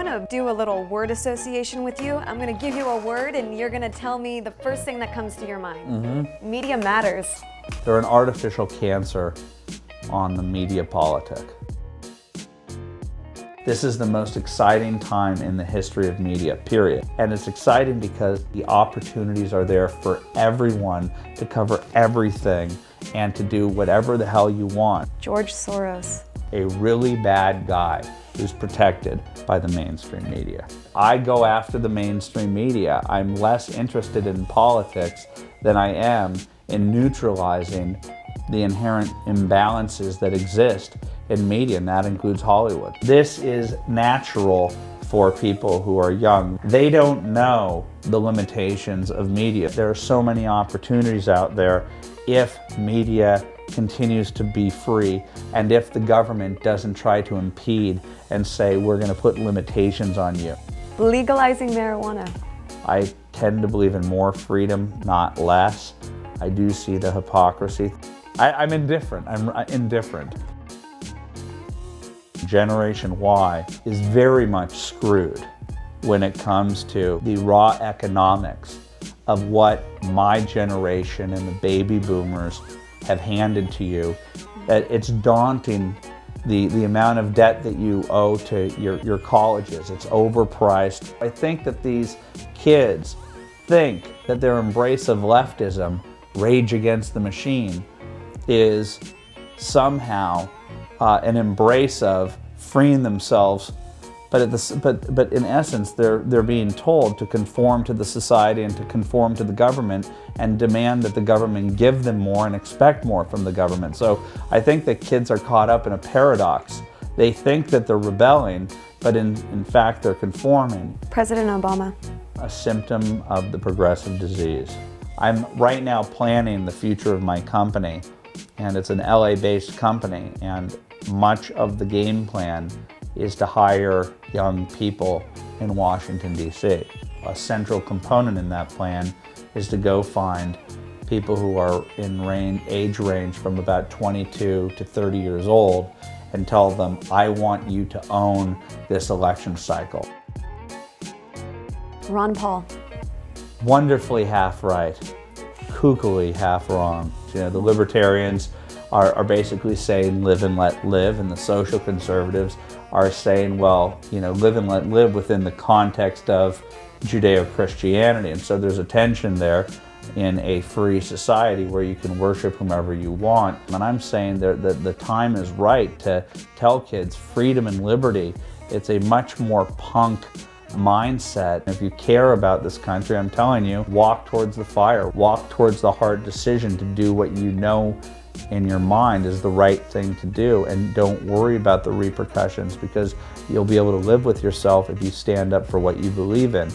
gonna do a little word association with you. I'm gonna give you a word and you're gonna tell me the first thing that comes to your mind. Media matters. They're an artificial cancer on the media politic. This is the most exciting time in the history of media, period. And it's exciting because the opportunities are there for everyone to cover everything and to do whatever the hell you want. George Soros. A really bad guy who's protected by the mainstream media. I go after the mainstream media. I'm less interested in politics than I am in neutralizing the inherent imbalances that exist in media, and that includes Hollywood. This is natural for people who are young. They don't know the limitations of media. There are so many opportunities out there if media continues to be free and if the government doesn't try to impede and say, we're going to put limitations on you. Legalizing marijuana. I tend to believe in more freedom, not less. I do see the hypocrisy. I'm indifferent. I'm indifferent. Generation Y is very much screwed when it comes to the raw economics of what my generation and the baby boomers have handed to you. It's daunting, the amount of debt that you owe to your colleges. It's overpriced. I think that these kids think that their embrace of leftism, Rage Against the Machine, is somehow an embrace of freeing themselves, but in essence they're being told to conform to the society and to conform to the government and demand that the government give them more and expect more from the government. So I think that kids are caught up in a paradox. They think that they're rebelling, but in fact they're conforming. President Obama. A symptom of the progressive disease. I'm right now planning the future of my company, and it's an LA-based company, and much of the game plan is to hire young people in Washington, D.C. A central component in that plan is to go find people who are in age range from about 22 to 30 years old and tell them, I want you to own this election cycle. Ron Paul. Wonderfully half right, kookily half wrong. You know, the libertarians are basically saying live and let live, and the social conservatives are saying, well, you know, live and let live within the context of Judeo-Christianity. And so there's a tension there in a free society where you can worship whomever you want. And I'm saying that the time is right to tell kids freedom and liberty. It's a much more punk mindset. If you care about this country, I'm telling you, walk towards the fire, walk towards the hard decision to do what you know in your mind is the right thing to do, and don't worry about the repercussions, because you'll be able to live with yourself if you stand up for what you believe in.